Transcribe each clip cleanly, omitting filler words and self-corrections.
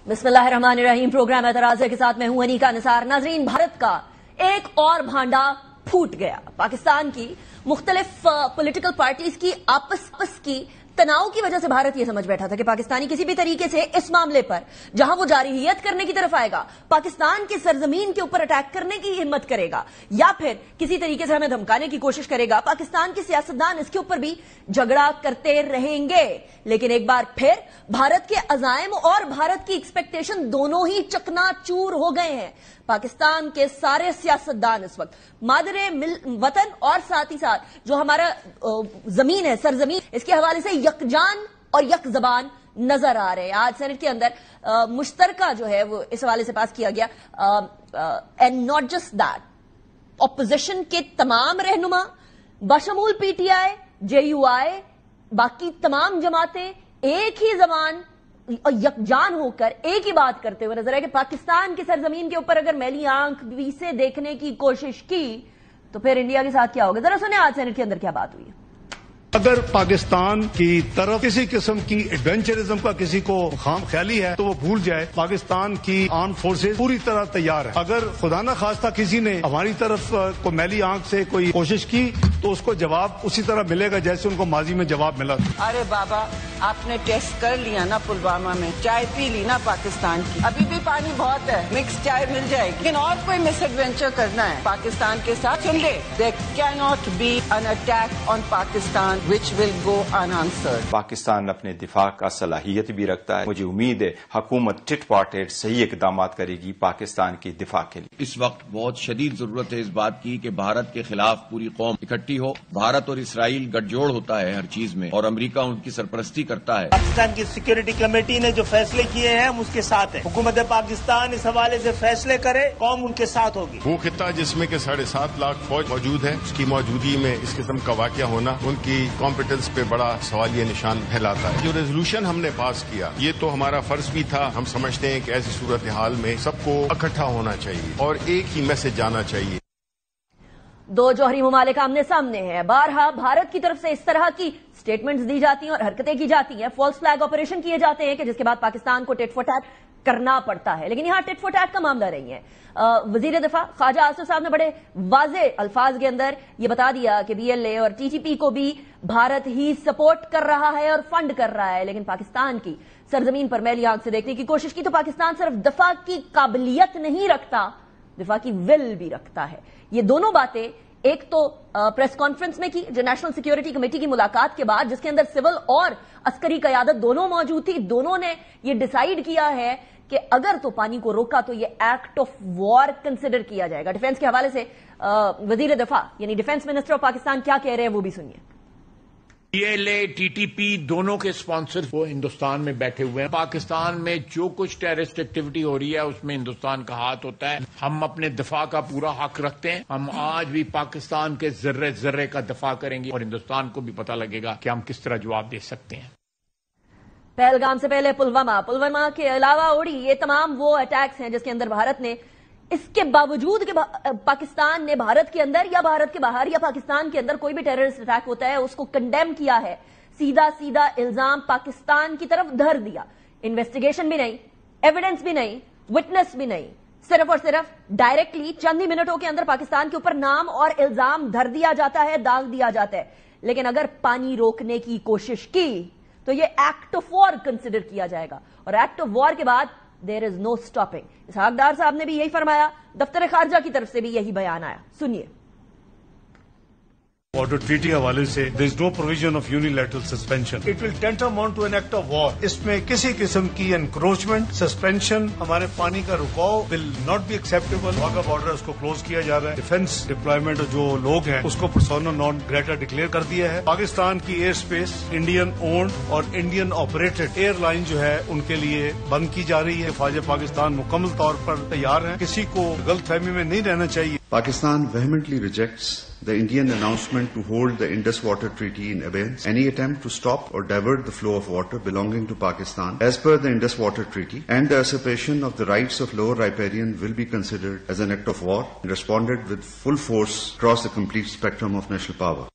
بسم اللہ الرحمن الرحیم. پروگرام اعتراض کے ساتھ میں ہوں انیکا نثار. ناظرین، بھارت کا ایک اور بھانڈا پھوٹ گیا. پاکستان کی مختلف پولیٹیکل پارٹیز کی آپس کی تناؤ کی وجہ سے بھارت یہ سمجھ بیٹھا تھا کہ پاکستانی کسی بھی طریقے سے اس معاملے پر جہاں وہ جارحیت کرنے کی طرف آئے گا، پاکستان کی سرزمین کے اوپر اٹیک کرنے کی ہمت کرے گا یا پھر کسی طریقے سے ہمیں دھمکانے کی کوشش کرے گا، پاکستان کے سیاستدان اس کے اوپر بھی جھگڑا کرتے رہیں گے. لیکن ایک بار پھر بھارت کے عزائم اور بھارت کی ایکسپیکٹیشن دونوں ہی چکنا چور ہو گئے ہیں. پاکستان کے سارے سیاستدان اس وقت مادر وطن اور ساتھ ہی ساتھ جو ہمارا زمین ہے، سرزمین، اس کے حوالے سے یکجان اور یک زبان نظر آ رہے ہیں. آج سینٹ کے اندر مشترکہ جو ہے وہ اس حوالے سے پاس کیا گیا. And not just that, opposition کے تمام رہنما بشمول P T I, J you آئی، باقی تمام جماعتیں ایک ہی زبان اور یکجان ہو کر ایک ہی بات کرتے ہوئے نظر آئے کہ پاکستان کی سرزمین کے اوپر اگر میلی آنکھ بھی سے دیکھنے کی کوشش کی تو پھر انڈیا کے ساتھ کیا ہوگا. ذرا سنیں آج سینٹ کے اندر کیا بات ہوئی ہے. اگر پاکستان کی طرف کسی قسم کی ایڈونچرزم کا کسی کو خام خیالی ہے تو وہ بھول جائے. پاکستان کی آرم فورسز پوری طرح تیار ہے. اگر خدا نہ خواستہ کسی نے ہماری طرف کو میلی آنکھ سے کوئی کوشش کی تو اس کو جواب اسی طرح ملے گا جیسے ان کو ماضی میں جواب ملا. ارے بابا، آپ نے ٹیسٹ کر لیا نا پلوامہ میں، چائے پی لی نا پاکستان کی، ابھی بھی پانی بہت ہے، مکس چائے مل جائے گی. لیکن اور کوئی مس ایڈونچر کرنا ہے پاکستان کے ساتھ، سن لے، there cannot be an attack on Pakistan which will go unanswered. Pakistan اپنے دفاع کا صلاحیت بھی رکھتا ہے. مجھے امید ہے حکومت ٹٹ فار ٹٹ صحیح اقدامات کرے گی پاکستان کی دفاع کے لیے. اس وقت بہت شدید ضرورت ہے اس بات کی کہ بھارت کے خلاف پوری قوم اکٹھی ہو. بھارت اور اسرائیل گٹھ جوڑ ہوتا ہے ہر چیز میں اور امریکہ ان کی سرپرستی کرتا ہے. پاکستان کی سیکورٹی کمیٹی نے جو فیصلے کیے ہیں ہم اس کے ساتھ ہیں. حکومت پاکستان اس حوالے سے فیصلے کرے، قوم ان کے ساتھ ہوگی. وہ خطہ جس میں کہ 7.5 لاکھ فوج موجود ہے، اس کی موجودگی میں اس قسم کا واقعہ ہونا ان کی کمپیٹنس پہ بڑا سوالیہ نشان پھیلاتا ہے. جو ریزولوشن ہم نے پاس کیا یہ تو ہمارا فرض بھی تھا. ہم سمجھتے ہیں کہ ایسی صورتحال میں سب کو اکٹھا ہونا چاہیے اور ایک ہی میسج جانا چاہیے. دو جوہری ممالک آمنے سامنے ہیں. بارہا بھارت کی طرف سے اس طرح کی سٹیٹمنٹس دی جاتی ہیں اور حرکتیں کی جاتی ہیں، فالس فلیگ آپریشن کیے جاتے ہیں کہ جس کے بعد پاکستان کو ٹٹ فار ٹیٹ کرنا پڑتا ہے. لیکن یہاں ٹٹ فار ٹیٹ کا معاملہ نہیں ہے. وزیر دفاع خواجہ آصف صاحب نے بڑے واضح الفاظ کے اندر یہ بتا دیا کہ بی ایل اے اور ٹی ٹی پی کو بھی بھارت ہی سپورٹ کر رہا ہے اور فنڈ کر رہا ہے. لیکن پاکستان کی سرزمین پر میلی آنکھ سے دیکھنے کی کوشش کی تو پاکستان صرف دفاع کی قابلیت نہیں رکھتا، دفاع کی ول بھی رکھتا ہے. یہ دونوں باتیں ایک تو پریس کانفرنس میں کی جو نیشنل سیکیورٹی کمیٹی کی ملاقات کے بعد، جس کے اندر سول اور عسکری قیادت دونوں موجود تھی. دونوں نے یہ ڈیسائیڈ کیا ہے کہ اگر تو پانی کو روکا تو یہ ایکٹ آف وار کنسیڈر کیا جائے گا. ڈیفنس کے حوالے سے وزیر دفاع یعنی ڈیفنس منسٹر آف پاکستان کیا کہہ رہے ہیں وہ بھی سنیے. P L A, T T P دونوں کے اسپانسر وہ ہندوستان میں بیٹھے ہوئے ہیں. پاکستان میں جو کچھ ٹیررسٹ ایکٹیویٹی ہو رہی ہے اس میں ہندوستان کا ہاتھ ہوتا ہے. ہم اپنے دفاع کا پورا حق رکھتے ہیں. ہم آج بھی پاکستان کے ذرے ذرے کا دفاع کریں گے اور ہندوستان کو بھی پتہ لگے گا کہ ہم کس طرح جواب دے سکتے ہیں. پہلگام سے پہلے پلوامہ کے علاوہ اوڑی، یہ تمام وہ اٹیکس ہیں جس کے اندر بھارت نے، اس کے باوجود کہ پاکستان نے بھارت کے اندر یا بھارت کے باہر یا پاکستان کے اندر کوئی بھی ٹیررسٹ اٹیک ہوتا ہے اس کو کنڈیم کیا ہے. سیدھا الزام پاکستان کی طرف دھر دیا. انویسٹیگیشن بھی نہیں، ایویڈنس بھی نہیں، وٹنس بھی نہیں، صرف اور صرف ڈائریکٹلی چند ہی منٹوں کے اندر پاکستان کے اوپر نام اور الزام دھر دیا جاتا ہے، داغ دیا جاتا ہے. لیکن اگر پانی روکنے کی کوشش کی تو یہ ایکٹ آف وار کنسیڈر کیا جائے گا اور ایکٹ آف وار کے بعد دیر is know stopping. Ishaq Dar صاحب نے بھی یہی فرمایا، دفتر خارجہ کی طرف سے بھی یہی بیان آیا. سنیے. واٹر ٹریٹی حوالے سے there is no provision of unilateral suspension. It will tantamount to an act of war. اس میں کسی قسم کی انکروچمنٹ، سسپینشن، ہمارے پانی کا رکاؤ will not be acceptable. Wagah border اس کو کلوز کیا جا رہا ہے. ڈیفنس ڈپلائمنٹ جو لوگ ہیں اس کو پرسونا نان گریٹا ڈکلیئر کر دیا ہے. پاکستان کی ایئر اسپیس انڈین اونڈ اور انڈین آپریٹڈ ایئر لائن جو ہے ان کے لیے بند کی جا رہی ہے. فوج پاکستان مکمل طور پر تیار ہیں. کسی کو غلط فہمی میں نہیں رہنا چاہیے. Pakistan vehemently rejects the Indian announcement to hold the Indus Water Treaty in abeyance. Any attempt to stop or divert the flow of water belonging to Pakistan as per the Indus Water Treaty and the usurpation of the rights of Lower Riparian will be considered as an act of war and responded with full force across the complete spectrum of national power.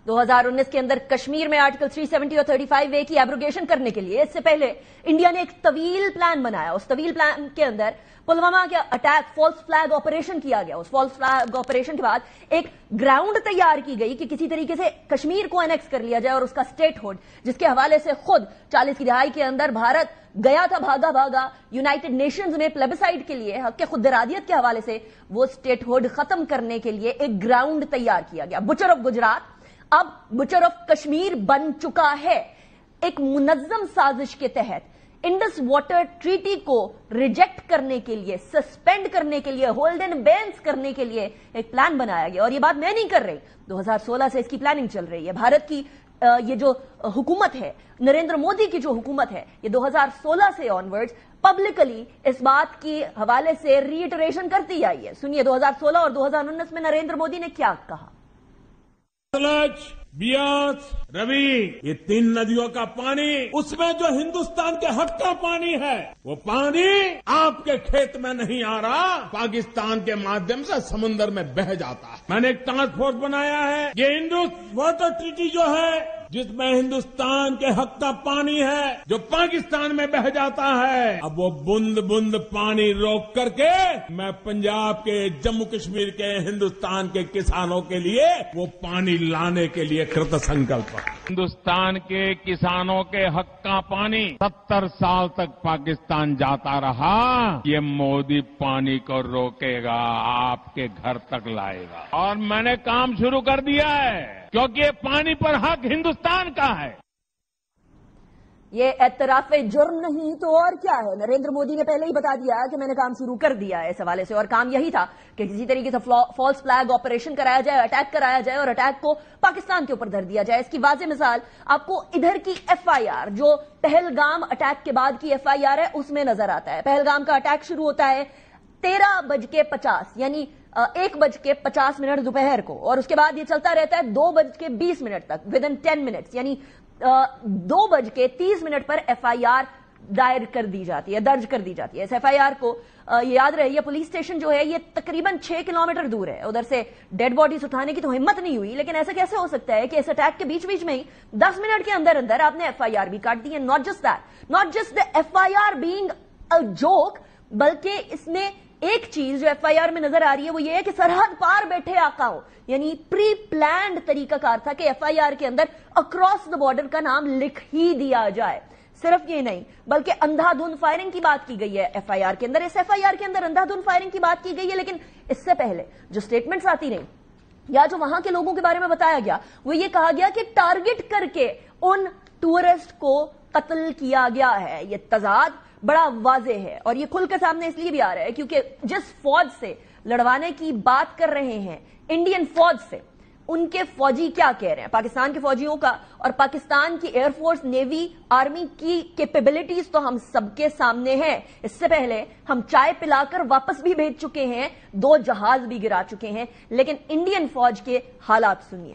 2019 کے اندر کشمیر میں article 370 اور 35A کی abrogation کرنے کے لیے اس سے پہلے India نے ایک طویل پلان بنایا. اس طویل پلان کے اندر پلوامہ کے اٹیک فالس فلیگ آپریشن کیا گیا. اس فالس فلیگ آپریشن کے بعد ایک گراؤنڈ تیار کی گئی کہ کسی طریقے سے کشمیر کو انیکس کر لیا جائے اور اس کا اسٹیٹ ہوڈ, جس کے حوالے سے خود 40 کی دہائی کے اندر بھارت گیا تھا بھاگا بھاگا یونائٹڈ نیشنز میں پلیبسائٹ کے لیے حق خود ارادیت کے حوالے سے وہ اسٹیٹ ہوڈ ختم کرنے کے لیے ایک گراؤنڈ تیار کیا گیا. بچر آف گجرات اب بچر آف کشمیر بن چکا ہے. ایک منظم سازش کے تحت انڈس واٹر ٹریٹی کو ریجیکٹ کرنے کے لیے, سسپینڈ کرنے کے لیے, ہولڈ اینڈ بینس کرنے کے لیے ایک پلان بنایا گیا. اور یہ بات میں نہیں کر رہی, 2016 سے اس کی پلاننگ چل رہی ہے. بھارت کی یہ جو حکومت ہے, نریندر مودی کی جو حکومت ہے, یہ 2016 سے آنورڈز پبلکلی اس بات کی حوالے سے ری ایٹریشن کرتی آئی ہے. سنیے 2016 اور 2019 میں نریندر مودی نے کیا کہا. سلج, بیاس, روی, یہ 3 ندیوں کا پانی, اس میں جو ہندوستان کے حق کا پانی ہے وہ پانی آپ کے کھیت میں نہیں آ رہا, پاکستان کے مادھیم سے سمندر میں بہہ جاتا ہے. میں نے ایک ٹاسک فورس بنایا ہے. یہ انڈس واٹر ٹریٹی جو ہے جس میں ہندوستان کے حق کا پانی ہے جو پاکستان میں بہہ جاتا ہے, اب وہ بند بند پانی روک کر کے میں پنجاب کے, جموں کشمیر کے, ہندوستان کے کسانوں کے لیے وہ پانی لانے کے لیے کرت سنکلپ. ہندوستان کے کسانوں کے حق کا پانی 70 سال تک پاکستان جاتا رہا. یہ مودی پانی کو روکے گا, آپ کے گھر تک لائے گا. اور میں نے کام شروع کر دیا ہے کیونکہ یہ پانی پر حق ہندوستان کا ہے. یہ اعتراف جرم نہیں تو اور کیا ہے. نریندر مودی نے پہلے ہی بتا دیا کہ میں نے کام شروع کر دیا ہے اس حوالے سے, اور کام یہی تھا کہ کسی طریقے سے فالس فلیگ آپریشن کرایا جائے, اٹیک کرایا جائے اور اٹیک کو پاکستان کے اوپر دھر دیا جائے. اس کی واضح مثال آپ کو ادھر کی FIR جو پہلگام اٹیک کے بعد کی FIR ہے اس میں نظر آتا ہے. پہلگام کا اٹیک شروع ہوتا ہے 13:50 یعنی 1:50 دوپہر کو, اور اس کے بعد یہ چلتا رہتا ہے 2:20 تک, ودن 10 منٹس یعنی 2:30 پر FIR دائر کر دی جاتی ہے, درج کر دی جاتی ہے. اس FIR کو یہ یاد رہے, یہ پولیس اسٹیشن جو ہے یہ تقریباً 6 کلومیٹر دور ہے. ادھر سے ڈیڈ باڈیز اٹھانے کی تو ہمت نہیں ہوئی, لیکن ایسا کیسے ہو سکتا ہے کہ اس اٹیک کے بیچ میں ہی 10 منٹ کے اندر اندر آپ نے FIR بھی کاٹ دی ہے. Not just that, not just the FIR being a joke, بلکہ اس میں ایک چیز جو FIR میں نظر آ رہی ہے وہ یہ ہے کہ سرحد پار بیٹھے آقاؤں, یعنی پری پلانڈ طریقہ کار تھا کہ FIR کے اندر اکراس دا بارڈر کا نام لکھ ہی دیا جائے. صرف یہ نہیں بلکہ اندھا دھند فائرنگ کی بات کی گئی ہے FIR کے اندر. اس FIR کے اندر اندھا دھند فائرنگ کی بات کی گئی ہے, لیکن اس سے پہلے جو سٹیٹمنٹس آتی رہی یا جو وہاں کے لوگوں کے بارے میں بتایا گیا وہ یہ کہا گیا کہ ٹارگٹ کر کے ان ٹورسٹ کو قتل کیا گیا ہے. یہ تضاد بڑا واضح ہے اور یہ کھل کے سامنے اس لیے بھی آ رہا ہے کیونکہ جس فوج سے لڑوانے کی بات کر رہے ہیں, انڈین فوج سے, ان کے فوجی کیا کہہ رہے ہیں. پاکستان کے فوجیوں کا اور پاکستان کی ایئر فورس, نیوی, آرمی کی کیپیبلٹیز تو ہم سب کے سامنے ہیں. اس سے پہلے ہم چائے پلا کر واپس بھی بھیج چکے ہیں, 2 جہاز بھی گرا چکے ہیں, لیکن انڈین فوج کے حالات سنیے.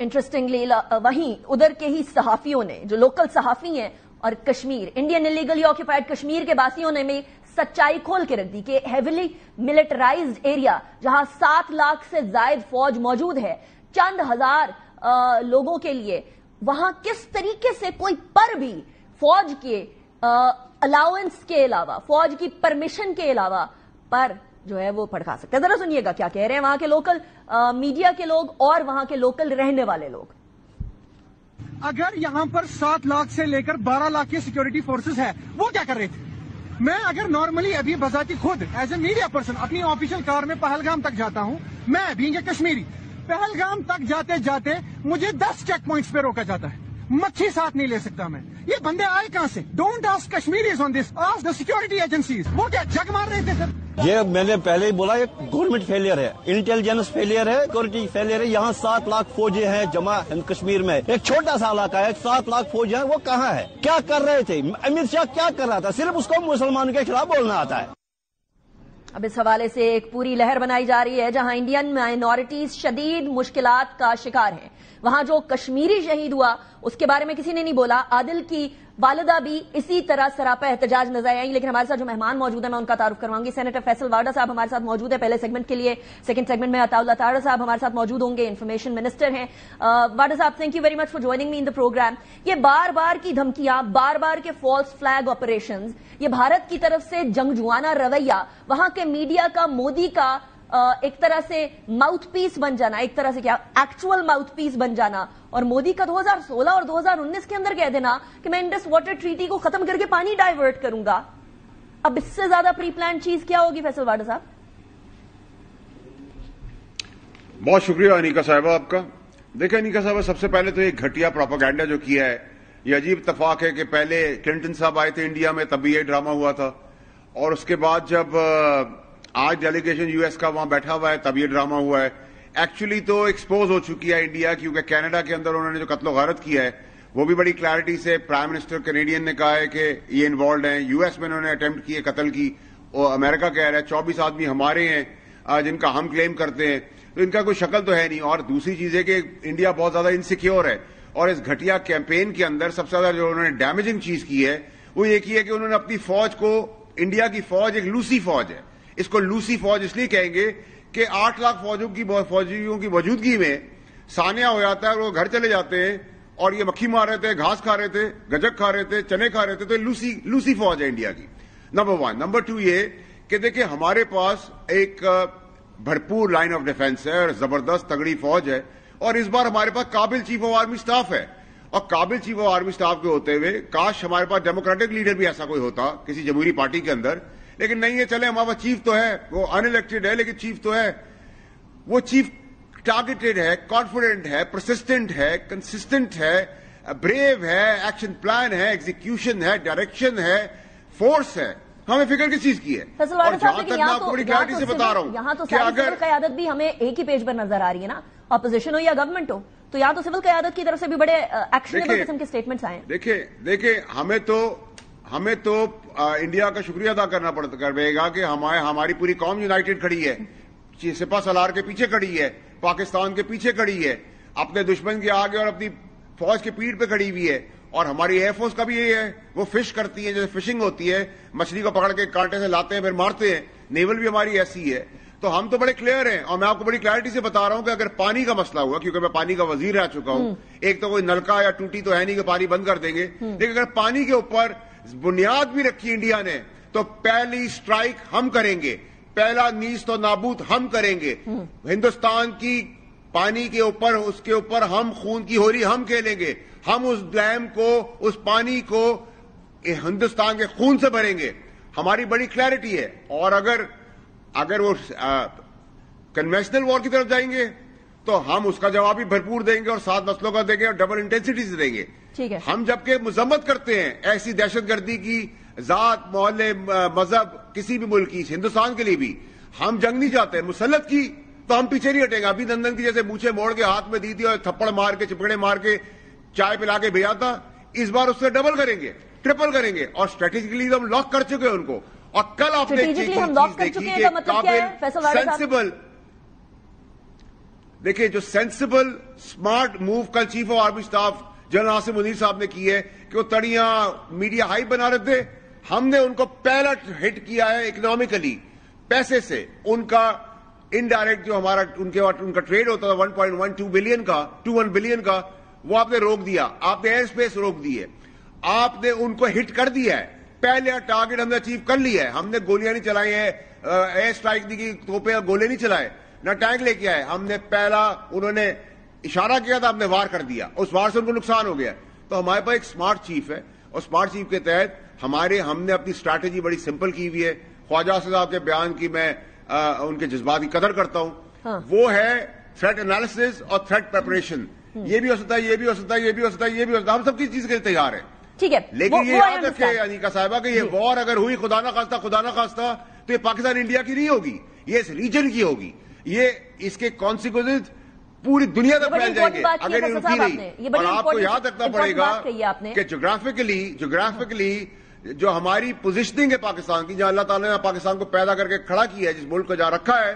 انٹرسٹنگلی وہیں ادھر کے ہی صحافیوں نے, جو لوکل صحافی ہیں اور Kashmir, Indian illegally occupied Kashmir کے باسیوں نے بھی سچائی کھول کے رکھ دی کہ ہیویلی ملٹرائزڈ ایریا جہاں 7 لاکھ سے زائد فوج موجود ہے, چند ہزار لوگوں کے لیے, وہاں کس طریقے سے کوئی پر بھی فوج کے الاؤنس کے علاوہ, فوج کی پرمیشن کے علاوہ پر جو ہے وہ پڑھا سکتے ہیں. ذرا سنیے گا کیا کہہ رہے ہیں وہاں کے لوکل میڈیا کے لوگ اور وہاں کے لوکل رہنے والے لوگ. اگر یہاں پر 7 لاکھ سے لے کر 12 لاکھ کی سیکیورٹی فورسز ہے, وہ کیا کر رہے تھے؟ میں اگر نارملی ابھی بذاتی خود ایز اے میڈیا پرسن اپنی آفیشیل کار میں پہلگام تک جاتا ہوں, میں بینگ اے کشمیری, پہلگام تک جاتے جاتے مجھے 10 چیک پوائنٹس پہ روکا جاتا ہے, مچھی ساتھ نہیں لے سکتا میں. یہ بندے آئے کہاں سے؟ Don't ask Kashmiris on this, ask the security agencies. وہ کیا جگ مار رہے تھے سر؟ یہ میں نے پہلے ہی بولا، یہ گورنمنٹ فیلئر ہے، انٹیلیجنس فیلئر ہے، سیکورٹی فیلئر ہے. یہاں 7 لاکھ فوجی ہیں جمع کشمیر میں، ایک چھوٹا سا علاقہ ہے، 7 لاکھ فوجی ہیں، وہ کہاں ہے؟ کیا کر رہے تھے؟ امت شاہ کیا کر رہا تھا؟ صرف اس کو مسلمان کے خلاف بولنا آتا ہے. اب اس حوالے سے ایک پوری لہر بنائی جا رہی ہے جہاں انڈین مائنورٹیز شدید مشکلات کا شکار ہیں. وہاں جو کشمیری شہید ہوا اس کے بارے میں کسی نے نہیں بولا. عادل کی والدہ بھی اسی طرح سراپا احتجاج نظر آئی. لیکن ہمارے ساتھ جو مہمان موجود ہیں میں ان کا تعارف کرواؤں گی. سینیٹر فیصل وارڈا صاحب ہمارے ساتھ موجود ہے پہلے سیگمنٹ کے لیے. سیکنڈ سیگمنٹ میں عطا اللہ طاہر صاحب ہمارے ساتھ موجود ہوں گے، انفارمیشن منسٹر ہیں. وارڈا صاحب، thank you very much for joining me in the programme. یہ بار بار کی دھمکیاں، بار بار کے فالس فلیگ آپریشنز، یہ بھارت کی طرف سے جنگجوانہ رویہ، وہاں کے میڈیا کا مودی کا ایک طرح سے ماؤتھ پیس بن جانا، ایک طرح سے کیا ایکچوئل ماؤتھ پیس بن جانا، اور مودی کا 2016 اور 2019 کے اندر کہہ دینا کہ میں انڈس واٹر ٹریٹی کو ختم کر کے پانی ڈائیورٹ کروں گا. اب اس سے زیادہ پری پلان چیز کیا ہوگی فیصل وارڈا صاحب؟ بہت شکریہ انیکا صاحبہ آپ کا. دیکھیں انیکا صاحبہ، سب سے پہلے تو ایک گھٹیا پروپیگنڈا جو کیا ہے، یہ عجیب اتفاق ہے کہ پہلے کلنٹن صاحب آئے تھے انڈیا میں، تب بھی یہ ڈرامہ ہوا تھا، اور اس کے بعد جب آج ڈیلیگیشن یو ایس کا وہاں بیٹھا ہوا ہے تب یہ ڈرامہ ہوا ہے. ایکچولی تو ایکسپوز ہو چکی ہے انڈیا، کیونکہ کینیڈا کے اندر انہوں نے جو قتل و غارت کیا ہے وہ بھی بڑی کلیئرٹی سے پرائم منسٹر کینیڈین نے کہا ہے کہ یہ انوالوڈ ہیں. یو ایس میں انہوں نے اٹیمپٹ کی ہے قتل کی، اور امریکہ کہہ رہا ہے 24 آدمی ہمارے ہیں جن کا ہم کلیم کرتے ہیں. تو ان کا کوئی شکل تو ہے نہیں. اور دوسری چیز ہے کہ انڈیا بہت زیادہ انسیکیور ہے، اور اس گھٹیا کیمپین کے اندر سب سے زیادہ جو انہوں نے ڈیمیجنگ چیز کی ہے وہ یہ کی ہے کہ انہوں نے اپنی فوج کو، انڈیا کی فوج ایک لوسی فوج ہے، اس کو لوسی فوج اس لیے کہیں گے کہ 8 لاکھ فوجیوں کی موجودگی میں سانیہ ہو جاتا ہے اور وہ گھر چلے جاتے ہیں اور یہ مکھی مار رہے تھے، گھاس کھا رہے تھے، گجک کھا رہے تھے، چنے کھا رہے تھے. تو لوسی فوج ہے انڈیا کی. نمبر 1. نمبر 2 یہ کہ دیکھیں ہمارے پاس ایک بھرپور لائن آف ڈیفنس ہے اور زبردست تگڑی فوج ہے، اور اس بار ہمارے پاس قابل چیف آف آرمی سٹاف ہے. اور قابل چیف آف آرمی سٹاف کے ہوتے ہوئے کاش ہمارے پاس ڈیموکریٹک لیڈر بھی ایسا کوئی ہوتا کسی جمہوری پارٹی کے اندر، لیکن نہیں ہے. چلے ہمارا چیف تو ہے، وہ ان الیکٹڈ ہے لیکن چیف تو ہے. وہ چیف ٹارگیٹڈ ہے، کانفیڈنٹ ہے، پرسسٹنٹ ہے، کنسسٹنٹ ہے، بریو ہے، ایکشن پلان ہے، ایگزیکیوشن ہے، ڈائریکشن ہے، فورس ہے. ہمیں فکر کس چیز کی ہے؟ اور جہاں تک میں آپ کو بڑی کلیئرٹی سے بتا رہا ہوں یہاں تو سول قیادت بھی ہمیں ایک ہی پیج پر نظر آ رہی ہے نا، اپوزیشن ہو یا گورنمنٹ ہو، تو یہاں تو سول قیادت کی طرف سے بھی بڑے ایکشنیبل قسم کے اسٹیٹمنٹس آئے ہیں. دیکھیں ہمیں تو انڈیا کا شکریہ ادا کرنا پڑے گا کہ ہماری پوری قوم یونائٹڈ کھڑی ہے، سپہ سالار کے پیچھے کھڑی ہے، پاکستان کے پیچھے کھڑی ہے، اپنے دشمن کے آگے اور اپنی فوج کی پیٹھ پہ کھڑی ہوئی ہے. اور ہماری ایئر فورس کا بھی یہ ہے، وہ فش کرتی ہے، جیسے فشنگ ہوتی ہے، مچھلی کو پکڑ کے کانٹے سے لاتے ہیں پھر مارتے ہیں. نیول بھی ہماری ایسی ہے. تو ہم تو بڑے کلیئر ہیں، اور میں آپ کو بڑی کلیئرٹی سے بتا رہا ہوں کہ اگر پانی کا مسئلہ ہوا، کیونکہ میں پانی کا وزیر رہ چکا ہوں، ایک تو کوئی نلکا یا ٹوٹی تو ہے نہیں کہ پانی بند کر دیں گے، لیکن اگر پانی کے اوپر بنیاد بھی رکھی انڈیا نے تو پہلی سٹرائک ہم کریں گے، پہلا نیست و نابود ہم کریں گے. ہندوستان کی پانی کے اوپر، اس کے اوپر ہم خون کی ہوری ہم کھیلیں گے. ہم اس ڈیم کو، اس پانی کو ہندوستان کے خون سے بھریں گے. ہماری بڑی کلیئرٹی ہے. اور اگر وہ کنوینشنل وار کی طرف جائیں گے تو ہم اس کا جواب بھی بھرپور دیں گے اور 7 مسئلوں کا دیں گے اور ڈبل انٹینسٹی سے دیں گے. ہم جبکہ مذمت کرتے ہیں ایسی دہشت گردی کی، ذات، محلے، مذہب، کسی بھی ملک کی، ہندوستان کے لیے بھی ہم جنگ نہیں چاہتے. مسلط کی تو ہم پیچھے نہیں ہٹیں گے. ابھی نندن کی جیسے مونچھیں موڑ کے ہاتھ میں دی تھی اور تھپڑ مار کے چپڑے مار کے چائے پلا کے بھیجا تھا، اس بار اس سے ڈبل کریں گے، ٹرپل کریں گے. اور اسٹریٹجیکلی ہم لاک کر چکے ہیں ان کو. اور کل آپ نے چیز دیکھی کہ قابل سینسیبل، دیکھیں جو سینسیبل اسمارٹ موو کل chief of army staff general Asim Munir صاحب نے کی ہے کہ وہ تڑیاں میڈیا ہائی بنا رہے تھے، ہم نے ان کو پہلا ہٹ کیا ہے اکنامکلی، پیسے سے. ان کا انڈائریکٹ جو ہمارا ان کا ٹریڈ ہوتا تھا 1.12 بلین کا، 21 بلین کا، وہ آپ نے روک دیا. آپ نے ایئر اسپیس روک دی ہے. آپ نے ان کو ہٹ کر دیا ہے. پہلے ٹارگٹ ہم نے اچیو کر لیا ہے. ہم نے گولیاں نہیں چلائی ہیں، ایئر اسٹرائک دی کی، توپے گولے نہیں چلائے، نہ ٹینک لے کے آئے. ہم نے پہلا، انہوں نے اشارہ کیا تھا، ہم نے وار کر دیا. اس وار سے ان کو نقصان ہو گیا. تو ہمارے پاس ایک اسمارٹ چیف ہے، اور اسمارٹ چیف کے تحت ہم نے اپنی اسٹریٹجی بڑی سمپل کی ہوئی ہے. خواجہ صاحب کے بیان کی میں ان کے جذبات کی قدر کرتا ہوں. وہ ہے تھریٹ انالیسس اور تھریٹ پریپریشن. یہ بھی ہو سکتا ہے، یہ بھی ہو سکتا ہے، یہ بھی ہو سکتا ہے، یہ بھی ہو سکتا ہے. ہم سب کی چیز کے لیے تیار ہیں. ٹھیک ہے، لیکن یہ یاد رکھے انیکا صاحبہ کہ یہ وار اگر ہوئی خدا نہ خواستہ تو یہ پاکستان انڈیا کی نہیں ہوگی, یہ اس ریجن کی ہوگی. یہ اس کے کانسیکوینسز پوری دنیا تک پھیل جائیں گے اگر یہ رکی نہیں. اور آپ کو یاد رکھنا پڑے گا کہ جغرافکلی جو ہماری پوزیشننگ ہے پاکستان کی, جہاں اللہ تعالیٰ نے پاکستان کو پیدا کر کے کھڑا کیا ہے, جس ملک کو جہاں رکھا ہے,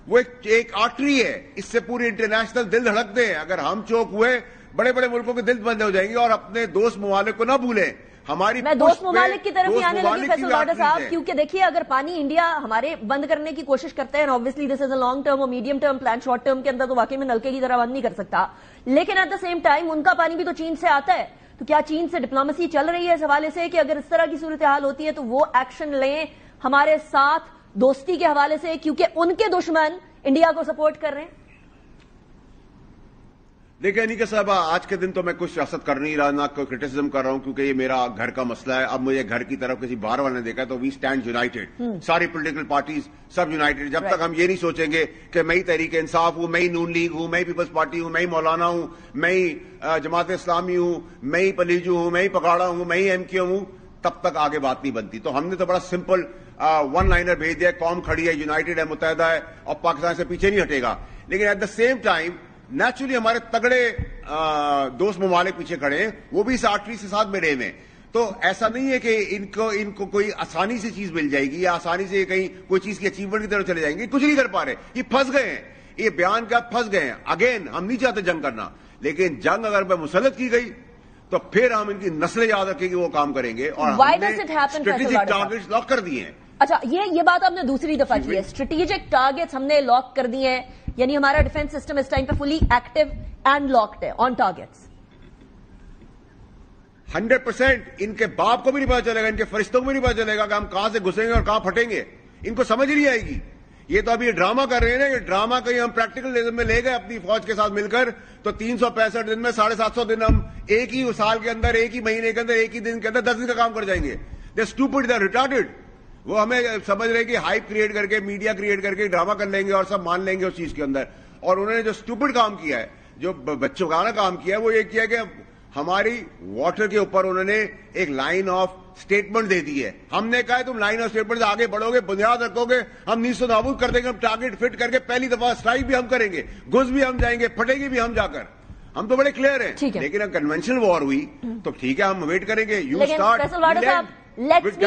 وہ ایک آرٹری ہے. اس سے پوری انٹرنیشنل دل دھڑکتے ہیں. اگر ہم چوک ہوئے, بڑے بڑے ملکوں کے دل بند ہو جائیں گے. اور اپنے دوست ممالک کو نہ بھولیں. میں دوست ممالک کی طرف ہی آنے لگی فیصل واڈا صاحب, کیونکہ دیکھیے اگر پانی انڈیا ہمارے بند کرنے کی کوشش کرتے ہیں, obviously this is a long term اور medium term plan, short term کے اندر تو واقعی میں نلکے کی طرح بند نہیں کر سکتا, لیکن ایٹ دا سیم ٹائم ان کا پانی بھی تو چین سے آتا ہے. تو کیا چین سے ڈپلومیسی چل رہی ہے اس حوالے سے کہ اگر اس طرح کی صورتحال ہوتی ہے تو وہ ایکشن لیں ہمارے ساتھ دوستی کے حوالے سے, کیونکہ ان کے دشمن انڈیا کو سپورٹ کر رہے ہیں؟ دیکھیں انیکا صاحبہ, آج کے دن تو میں کچھ سیاست کر نہیں رہا, نہ کوئی کرٹیسزم کر رہا ہوں, کیونکہ یہ میرا گھر کا مسئلہ ہے. اب مجھے گھر کی طرف کسی باہر والے نے دیکھا تو وی اسٹینڈ یونائٹڈ, ساری پولیٹیکل پارٹیز سب یونائٹڈ. جب تک ہم یہ نہیں سوچیں گے کہ میں ہی تحریک انصاف ہوں, میں ہی نون لیگ ہوں, میں ہی پیپلز پارٹی ہوں, میں ہی مولانا ہوں, میں ہی جماعت اسلامی ہوں, میں ہی پلیجو ہوں, میں ہی پکاڑا ہوں, میں ہی ایم کیو ہوں, تب تک آگے بات نہیں بنتی. تو ہم نے تو بڑا سمپل ون لائنر بھیج دیا, قوم کھڑی ہے, یونائٹڈ ہے, متحدہ ہے, اور پاکستان سے پیچھے نہیں ہٹے گا. لیکن at the same time naturally ہمارے تگڑے دوست ممالک پیچھے کھڑے ہیں, وہ بھی اس آرٹری سے ساتھ ملے ہوئے. تو ایسا نہیں ہے کہ ان کو کوئی آسانی سے چیز مل جائے گی یا آسانی سے کہیں کوئی چیز کی اچیومنٹ کی طرف چلے جائیں گے. کچھ نہیں کر پا رہے, یہ پھنس گئے ہیں, یہ بیان کا پھنس گئے ہیں. اگین ہم نہیں چاہتے جنگ کرنا, لیکن جنگ اگر پہ مسلط کی گئی تو پھر ہم ان کی نسلیں یاد رکھیں گے, وہ کام کریں گے. اور ہم نے اسٹریٹجک ٹارگیٹس لاک کر دیے ہیں. اچھا, یہ بات آپ نے دوسری دفعہ کی ہے, اسٹریٹجک ٹارگیٹس ہم نے لاک کر دیے ہیں, یعنی ہمارا ڈیفنس سسٹم اس ٹائم پہ فلی ایکٹیو اینڈ لاکڈ ہے آن ٹارگیٹس. 100%. ان کے باپ کو بھی نہیں پتا چلے گا, ان کے فرشتوں کو بھی نہیں پتا چلے گا کہ ہم کہاں سے گھسیں گے اور کہاں پھٹیں گے. ان کو سمجھ نہیں آئے گی. یہ تو ابھی ڈرامہ کر رہے ہیں نا, یہ ڈرامہ کہیں ہم پریکٹیکل میں لے گئے اپنی فوج کے ساتھ مل کر, تو 365 دن میں 750 دن ہم ایک ہی سال کے اندر, ایک ہی مہینے کے اندر, ایک ہی دن کے اندر 10 دن کا کام کر جائیں گے. دے اسٹوپڈ, دے ریٹارڈڈ. وہ ہمیں سمجھ رہے کہ ہائپ کریٹ کر کے, میڈیا کریٹ کر کے ڈرامہ کر لیں گے اور سب مان لیں گے اس چیز کے اندر. اور انہوں نے جو اسٹوپڈ کام کیا ہے, جو بچوں کا کام کیا ہے, وہ یہ کیا کہ ہماری واٹر کے اوپر انہوں نے ایک لائن آف اسٹیٹمنٹ دے دی ہے. ہم نے کہا ہے تم لائن آف اسٹیٹمنٹ سے آگے بڑھو گے, بنیاد رکھو گے, ہم نیست و نابود کر دیں گے. ہم ٹارگیٹ فٹ کر کے پہلی دفعہ اسٹرائک بھی ہم کریں گے, گھس بھی ہم جائیں گے, پھٹے گی بھی ہم جا کر. ہم تو بڑے کلیئر ہیں. لیکن اگر کنونشنل وار ہوئی تو ٹھیک ہے, ہم ویٹ کریں گے. You start. Let's be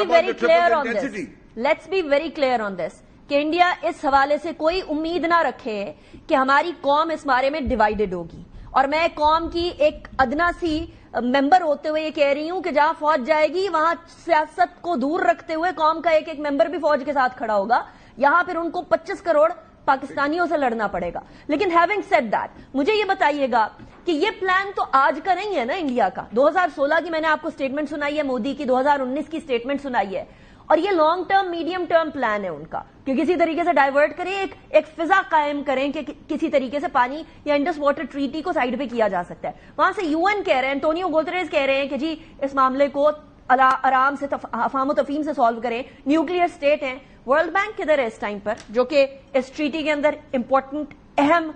very clear on this کہ انڈیا اس حوالے سے کوئی امید نہ رکھے کہ ہماری قوم اس بارے میں ڈیوائیڈڈ ہوگی. اور میں قوم کی ایک ادنا سی ممبر ہوتے ہوئے یہ کہہ رہی ہوں کہ جہاں فوج جائے گی وہاں سیاست کو دور رکھتے ہوئے قوم کا ایک ایک ممبر بھی فوج کے ساتھ کھڑا ہوگا. یہاں پھر ان کو 25 کروڑ پاکستانیوں سے لڑنا پڑے گا. لیکن ہیونگ سیڈ دیٹ, مجھے یہ بتائیے گا کہ یہ پلان تو آج کا نہیں ہے نا انڈیا کا. 2016 کی میں نے آپ کو سٹیٹمنٹ سنائی ہے مودی کی, 2019 کی سٹیٹمنٹ سنائی ہے, اور یہ long term medium term plan ہے ان کا کہ کسی طریقے سے ڈائیورٹ کریں, ایک فضا قائم کریں کہ کسی طریقے سے پانی یا انڈس واٹر ٹریٹی کو سائیڈ پہ کیا جا سکتا ہے. وہاں سے یو این کہہ رہے ہیں, انٹونیو گوتریز کہہ رہے ہیں کہ جی اس معاملے کو آرام سے افہام و تفہیم سے سالو کریں. نیوکلیئر اسٹیٹ ہیں. ورلڈ بینک کدھر ہے اس ٹائم پر, جو کہ اس ٹریٹی کے اندر امپورٹنٹ اہم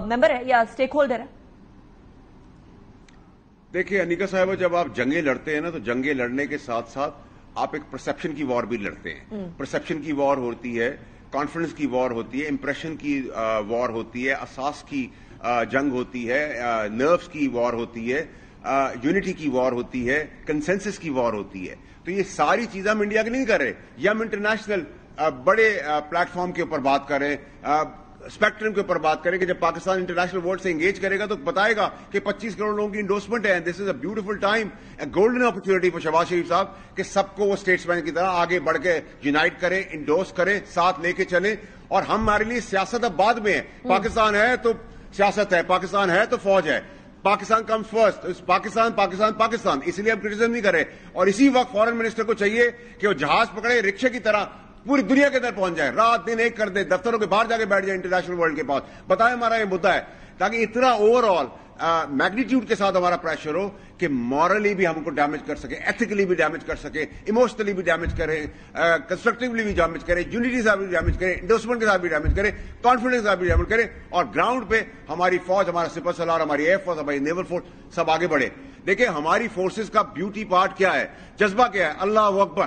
ممبر ہے یا اسٹیک ہولڈر ہے؟ دیکھیے انیکا صاحبہ, جب آپ جنگیں لڑتے ہیں نا تو جنگیں لڑنے کے ساتھ ساتھ آپ ایک پرسپشن کی وار بھی لڑتے ہیں. پرسپشن کی وار ہوتی ہے, کانفیڈنس کی وار ہوتی ہے, امپریشن کی وار ہوتی ہے, اساس کی جنگ ہوتی ہے, نروس کی وار ہوتی ہے, یونٹی کی وار ہوتی ہے, کنسنسس کی وار ہوتی ہے. تو یہ ساری چیزیں ہم انڈیا کے نہیں کر رہے, یہ ہم انٹرنیشنل بڑے پلیٹ فارم کے اوپر بات کر رہے ہیں, اسپیکٹرم کے اوپر بات کریں کہ جب پاکستان انٹرنیشنل ورلڈ سے انگیج کرے گا تو بتائے گا کہ 25 کروڑ لوگوں کی انڈورسمنٹ ہے. This is a beautiful time, a golden opportunity for Shehbaz Sharif صاحب کہ سب کو وہ اسٹیٹس مین کی طرح آگے بڑھ کے یونائٹ کریں, انڈورس کریں, ساتھ لے کے چلیں. اور ہمارے لیے سیاست اب بعد میں ہے. پاکستان ہے تو سیاست ہے, پاکستان ہے تو فوج ہے, پاکستان کمز فرسٹ. پاکستان پاکستان پاکستان, اس لیے ہم کرٹیسزم نہیں کرے. اور اسی وقت فارن منسٹر کو چاہیے کہ وہ جہاز پکڑے, رکشے کی طرح پوری دنیا کے اندر پہنچ جائے, رات دن ایک کر دے, دفتروں کے باہر جا کے بیٹھ جائے انٹرنیشنل ورلڈ کے پاس, بتائیں ہمارا یہ مدعا ہے, تاکہ اتنا اوور آل میگنیٹیوڈ کے ساتھ ہمارا پریشر ہو کہ مورلی بھی ہم کو ڈیمیج کر سکے, ایتھیکلی بھی ڈیمیج کر سکے, ایموشنلی بھی ڈیمیج کرے, کنسٹرکٹیولی بھی ڈیمیج کرے, یونٹی کے ساتھ بھی ڈیمیج کرے, انڈورسمنٹ کے ساتھ بھی ڈیمیج کرے, کانفیڈنس کے ساتھ بھی ڈیمیج کرے, اور گراؤنڈ پہ ہماری فوج, ہمارا سپر سالار, ہماری ایئر فورس, ہماری نیول فورس سب آگے بڑھے. دیکھیں ہماری فورسز کا بیوٹی پارٹ کیا ہے, جذبہ کیا ہے, اللہ اکبر.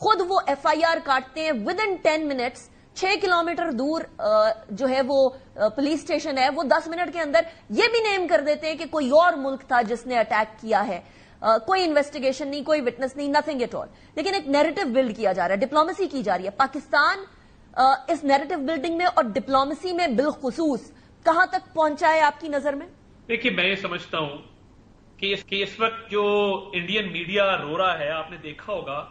خود وہ FIR کاٹتے ہیں within 10 minutes. 6 کلومیٹر دور جو ہے وہ پولیس اسٹیشن ہے، وہ 10 منٹ کے اندر یہ بھی نیم کر دیتے ہیں کہ کوئی اور ملک تھا جس نے اٹیک کیا ہے. کوئی انویسٹیگیشن نہیں، کوئی وٹنس نہیں، نتھنگ ایٹ آل. لیکن ایک نیریٹو بلڈ کیا جا رہا ہے، ڈپلومیسی کی جا رہی ہے. پاکستان اس نیریٹو بلڈنگ میں اور ڈپلومیسی میں بالخصوص کہاں تک پہنچا ہے آپ کی نظر میں؟ دیکھیے، میں یہ سمجھتا ہوں کہ اس وقت جو انڈین میڈیا رو رہا ہے، آپ نے دیکھا ہوگا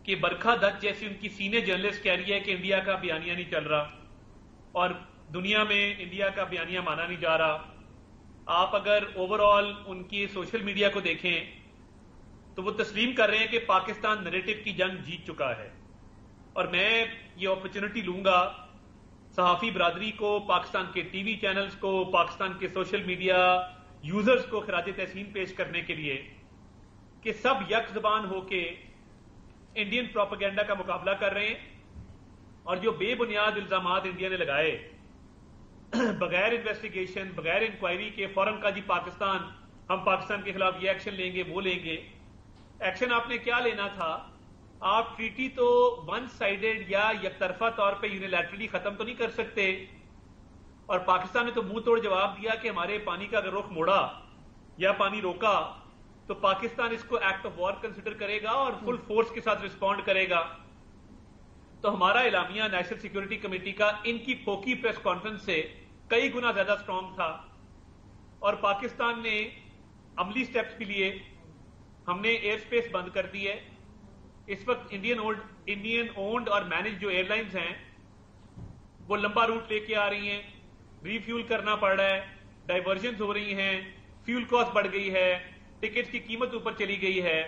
کہ برکھا دت جیسی ان کی سینئر جرنلسٹ کہہ رہی ہے کہ انڈیا کا بیانیہ نہیں چل رہا اور دنیا میں انڈیا کا بیانیہ مانا نہیں جا رہا. آپ اگر اوور آل ان کی سوشل میڈیا کو دیکھیں تو وہ تسلیم کر رہے ہیں کہ پاکستان نریٹو کی جنگ جیت چکا ہے. اور میں یہ اپرچونٹی لوں گا صحافی برادری کو، پاکستان کے ٹی وی چینلز کو، پاکستان کے سوشل میڈیا یوزرز کو خراج تحسین پیش کرنے کے لیے کہ سب یک زبان ہو کے انڈین پروپیگنڈا کا مقابلہ کر رہے ہیں. اور جو بے بنیاد الزامات انڈیا نے لگائے بغیر انویسٹیگیشن، بغیر انکوائری کے فوراً کا جی ہم پاکستان کے خلاف یہ ایکشن لیں گے، وہ لیں گے. ایکشن آپ نے کیا لینا تھا؟ آپ ٹریٹی تو ون سائیڈڈ یا یک طرفہ طور پہ یونیلیٹرلی ختم تو نہیں کر سکتے. اور پاکستان نے تو منہ توڑ جواب دیا کہ ہمارے پانی کا اگر رخ موڑا یا پانی روکا تو پاکستان اس کو ایکٹ آف وار کنسیڈر کرے گا اور فل فورس کے ساتھ رسپونڈ کرے گا. تو ہمارا اعلامیہ نیشنل سیکورٹی کمیٹی کا ان کی پھوکی پریس کانفرنس سے کئی گنا زیادہ سٹرونگ تھا. اور پاکستان نے عملی سٹیپس بھی لیے. ہم نے ایئر سپیس بند کر دی ہے. اس وقت انڈین اونڈ اور مینج جو ایئر لائنز ہیں وہ لمبا روٹ لے کے آ رہی ہیں. ری فیول کرنا پڑ رہا ہے، ڈائیورژنز ہو رہی ہیں، فیول کاسٹ بڑھ گئی ہے، ٹکٹ کی قیمت اوپر چلی گئی ہے.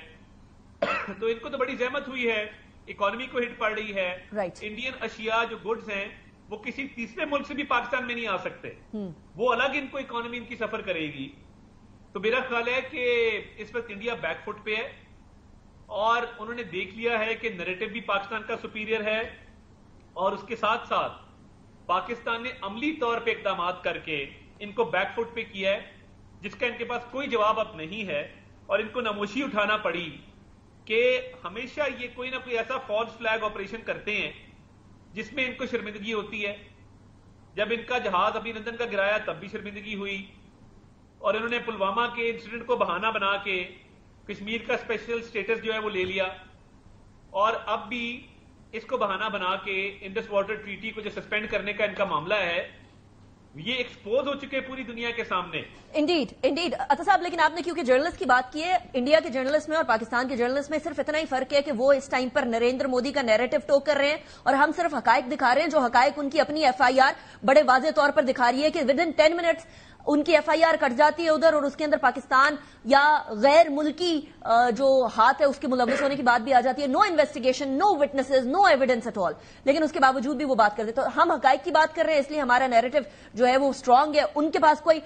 تو ان کو تو بڑی زحمت ہوئی ہے، اکانومی کو ہٹ پڑ رہی ہے. انڈین اشیاء جو گڈز ہیں وہ کسی تیسرے ملک سے بھی پاکستان میں نہیں آ سکتے، وہ الگ ان کو اکانومی ان کی سفر کرے گی. تو میرا خیال ہے کہ اس وقت انڈیا بیک فٹ پہ ہے اور انہوں نے دیکھ لیا ہے کہ نریٹو بھی پاکستان کا سپیریئر ہے. اور اس کے ساتھ ساتھ پاکستان نے عملی طور پہ اقدامات کر کے ان کو بیک فٹ پہ کیا ہے، جس کا ان کے پاس کوئی جواب اب نہیں ہے. اور ان کو نموشی اٹھانا پڑی کہ ہمیشہ یہ کوئی نہ کوئی ایسا فالس فلیگ آپریشن کرتے ہیں جس میں ان کو شرمندگی ہوتی ہے. جب ان کا جہاز ابھی لندن کا گرایا تب بھی شرمندگی ہوئی. اور انہوں نے پلوامہ کے انسیڈنٹ کو بہانہ بنا کے کشمیر کا اسپیشل سٹیٹس جو ہے وہ لے لیا. اور اب بھی اس کو بہانہ بنا کے انڈس واٹر ٹریٹی کو جو سسپینڈ کرنے کا ان کا معاملہ ہے یہ ایکسپوز ہو چکے پوری دنیا کے سامنے. انڈیڈ عطا صاحب، لیکن آپ نے کیونکہ جرنلسٹ کی بات کی ہے، انڈیا کے جرنلسٹ میں اور پاکستان کے جرنلسٹ میں صرف اتنا ہی فرق ہے کہ وہ اس ٹائم پر نریندر مودی کا نیریٹو ٹوک کر رہے ہیں اور ہم صرف حقائق دکھا رہے ہیں. جو حقائق ان کی اپنی FIR بڑے واضح طور پر دکھا رہی ہے کہ ود ان 10 منٹس ان کی FIR کٹ جاتی ہے ادھر، اور اس کے اندر پاکستان یا غیر ملکی جو ہاتھ ہے اس کے ملوث ہونے کی بات بھی آ جاتی ہے. No investigation, no witnesses, no evidence at all. لیکن اس کے باوجود بھی وہ بات کرتے. تو ہم حقائق کی بات کر رہے ہیں، اس لیے ہمارا نیریٹو جو ہے وہ اسٹرانگ ہے. ان کے پاس کوئی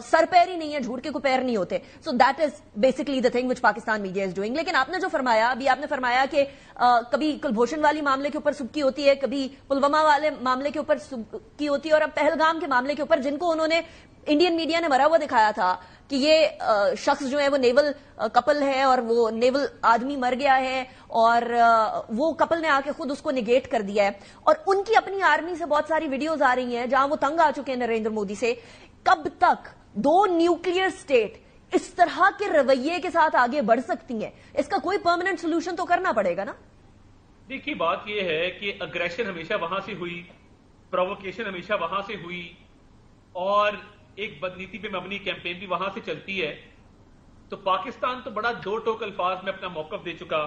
سر پیر ہی نہیں ہے، جھوٹ کے کوئی پیر نہیں ہوتے. So that is basically the thing which Pakistan media is doing. لیکن آپ نے جو فرمایا ابھی، آپ نے فرمایا کہ کبھی کلبھوشن والی معاملے کے اوپر سبکی ہوتی ہے، کبھی پلوامہ والے معاملے کے اوپر سبکی ہوتی ہے، اور اب پہلگام کے معاملے کے اوپر جن کو انہوں نے انڈین میڈیا نے مرا ہوا دکھایا تھا کہ یہ شخص جو ہے وہ نیول کپل ہے اور وہ نیول آدمی مر گیا ہے اور وہ کپل نے آ کے خود اس کو نگیٹ کر دیا ہے. اور ان کی اپنی آرمی سے بہت ساری ویڈیوز آ رہی ہیں جہاں وہ تنگ آ چکے ہیں نریندر مودی سے. کب تک دو نیوکلیئر سٹیٹ اس طرح کے رویے کے ساتھ آگے بڑھ سکتی ہیں؟ اس کا کوئی پرماننٹ سولوشن تو کرنا پڑے گا نا. دیکھیے، بات یہ ہے کہ اگریشن ہمیشہ وہاں سے ہوئی، پرووکیشن ہمیشہ وہاں سے ہوئی، اور ایک بدنیتی پہ مبنی کیمپین بھی وہاں سے چلتی ہے. تو پاکستان تو بڑا دو ٹوک الفاظ میں اپنا موقف دے چکا.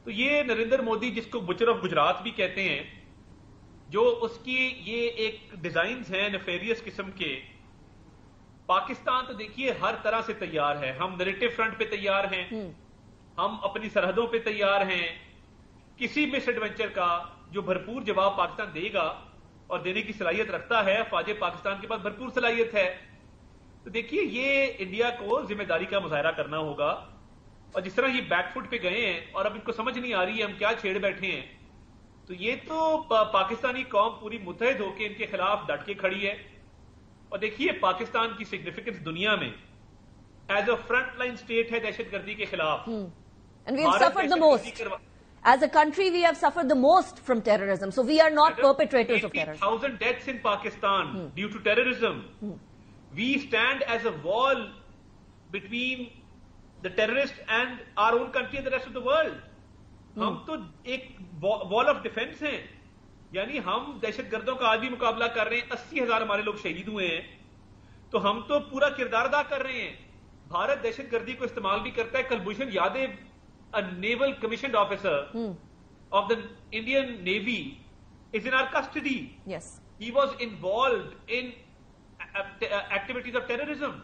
تو یہ نریندر مودی جس کو بچر آف گجرات بھی کہتے ہیں، جو اس کی یہ ایک ڈیزائنز ہیں نیفیریس قسم کے. پاکستان تو دیکھیے ہر طرح سے تیار ہے. ہم نیریٹو فرنٹ پہ تیار ہیں، ہم اپنی سرحدوں پہ تیار ہیں. کسی مس ایڈونچر کا جو بھرپور جواب پاکستان دے گا اور دینے کی صلاحیت رکھتا ہے. فوج پاکستان کے پاس بھرپور صلاحیت ہے. تو دیکھیے یہ انڈیا کو ذمہ داری کا مظاہرہ کرنا ہوگا. اور جس طرح یہ بیک فٹ پہ گئے ہیں اور اب ان کو سمجھ نہیں آ رہی ہے ہم کیا چھیڑ بیٹھے ہیں، تو یہ تو پاکستانی قوم پوری متحد ہو کے ان کے خلاف ڈٹ کے کھڑی ہے. اور دیکھیے پاکستان کی سگنیفیکنس دنیا میں as a front line state ہے دہشت گردی کے خلاف. As a country, we have suffered the most from terrorism. So we are not perpetrators of terrorism. 80,000 deaths in Pakistan due to terrorism. We stand as a wall between the terrorist and our own country and the rest of the world. ہم تو ایک wall of defense ہیں. یعنی ہم دہشت گردوں کا عالمی مقابلہ کر رہے ہیں. 80,000 ہمارے لوگ شہید ہوئے ہیں. تو ہم تو پورا کردار ادا کر رہے ہیں. بھارت دہشت گردی کو استعمال بھی کرتا ہے. Kulbhushan Yadav, a naval commissioned officer of the Indian Navy, is in our custody. Yes. He was involved in activities of terrorism.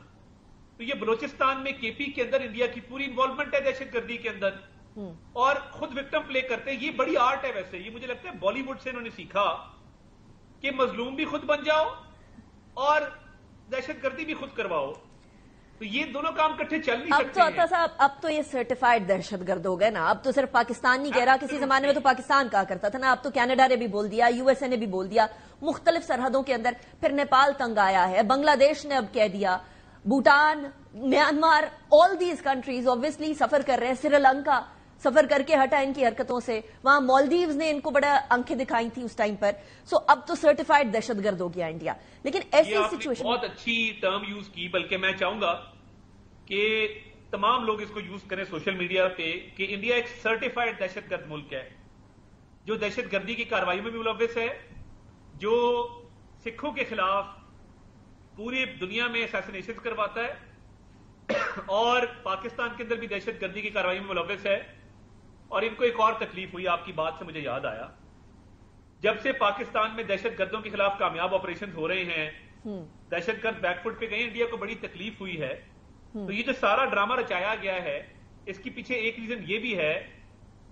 تو یہ بلوچستان میں کے پی کے اندر انڈیا کی پوری انوالومنٹ ہے دہشت گردی کے اندر, اور خود وکٹم پلے کرتے ہیں. یہ بڑی آرٹ ہے. ویسے یہ مجھے لگتا ہے بالی ووڈ سے انہوں نے سیکھا کہ مظلوم بھی خود بن جاؤ اور دہشت گردی بھی خود کرواؤ. تو یہ دونوں کام کٹھے چل نہیں سکتے. اب تو صاحب, اب تو یہ سرٹیفائڈ دہشت گرد ہو گئے نا. اب تو صرف پاکستان نہیں کہہ رہا. کسی زمانے میں تو پاکستان کہا کرتا تھا نا. اب تو کینیڈا نے بھی بول دیا, یو ایس اے نے بھی بول دیا, مختلف سرحدوں کے اندر. پھر نیپال تنگ آیا ہے, بنگلہ دیش نے اب کہہ دیا, Bhutan, Myanmar, all these countries obviously سفر کر رہے ہیں. سری لنکا سفر کر کے ہٹا ان کی حرکتوں سے. وہاں مالدیوز نے ان کو بڑا آنکھیں دکھائی تھی اس ٹائم پر. سو اب تو سرٹیفائڈ دہشت گرد ہو گیا انڈیا. لیکن ایسی سچویشن, بہت اچھی ٹرم یوز کی, بلکہ میں چاہوں گا کہ تمام لوگ اس کو یوز کریں سوشل میڈیا پہ, کہ انڈیا ایک سرٹیفائڈ دہشت گرد ملک ہے جو دہشت گردی کی کارروائی میں بھی ملوث ہے, جو سکھوں کے خلاف پوری دنیا میں اسیسینیشن کرواتا ہے, اور پاکستان کے اندر بھی دہشت گردی کی کارروائی میں ملوث ہے. اور ان کو ایک اور تکلیف ہوئی, آپ کی بات سے مجھے یاد آیا, جب سے پاکستان میں دہشت گردوں کے خلاف کامیاب آپریشن ہو رہے ہیں, دہشت گرد بیک فٹ پہ گئے, انڈیا کو بڑی تکلیف ہوئی ہے. تو یہ جو سارا ڈرامہ رچایا گیا ہے, اس کے پیچھے ایک ریزن یہ بھی ہے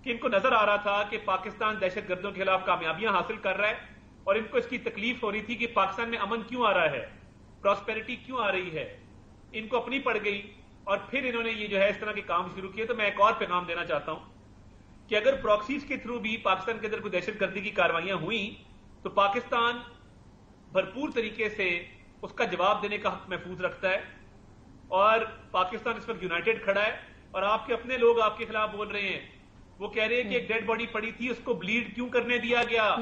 کہ ان کو نظر آ رہا تھا کہ پاکستان دہشت گردوں کے خلاف کامیابیاں حاصل کر رہا ہے, اور ان کو اس کی تکلیف ہو رہی تھی کہ پاکستان میں امن کیوں آ رہا ہے, پراسپیرٹی کیوں آ رہی ہے. ان کو اپنی پڑ گئی, اور پھر انہوں نے یہ جو ہے اس طرح کے کام شروع کیے. تو میں ایک اور پیغام دینا چاہتا ہوں کہ اگر پراکسیز کے تھرو بھی پاکستان کے اندر کوئی دہشت گردی کی کاروائیاں ہوئیں, تو پاکستان بھرپور طریقے سے اس کا جواب دینے کا حق محفوظ رکھتا ہے. اور پاکستان اس وقت یونائٹڈ کھڑا ہے. اور آپ کے اپنے لوگ آپ کے خلاف بول رہے ہیں, وہ کہہ رہے ہیں کہ ایک ڈیڈ باڈی پڑی تھی, اس کو بلیڈ کیوں کرنے دیا گیا.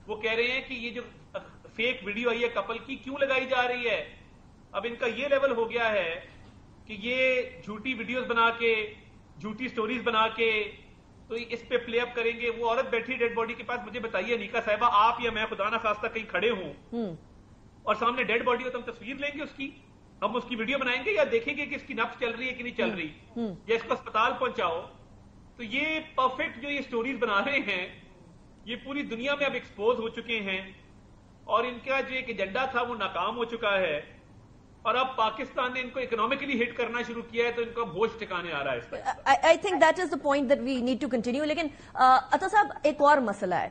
وہ کہہ رہے ہیں کہ یہ جو فیک ویڈیو آئی ہے کپل کی, کیوں لگائی جا رہی ہے. اب ان کا یہ لیول ہو گیا ہے کہ یہ جھوٹی ویڈیوز بنا کے, جھوٹی سٹوریز بنا کے تو اس پہ پلے اپ کریں گے. وہ عورت بیٹھی ڈیڈ باڈی کے پاس, مجھے بتائیے انیکا صاحبہ, آپ یا میں خدا نہ خواستہ کہیں کھڑے ہوں اور سامنے ڈیڈ باڈی ہو, تو ہم تصویر لیں گے اس کی, ہم اس کی ویڈیو بنائیں گے, یا دیکھیں گے کہ اس کی نبض چل رہی ہے کہ نہیں چل رہی, یا اس کو اسپتال پہنچاؤ. تو یہ پرفیکٹ جو یہ سٹوریز بنا رہے ہیں, یہ پوری دنیا میں اب ایکسپوز ہو چکے ہیں, اور ان کا جو ایک ایجنڈا تھا وہ ناکام ہو چکا ہے. اور اب پاکستان نے ان کو اکنامکلی ہٹ کرنا شروع کیا ہے, تو ان کا بوجھ ٹھکانے آ رہا ہے اس پر. I think that is the point that we need to continue. لیکن عطا صاحب, ایک اور مسئلہ ہے.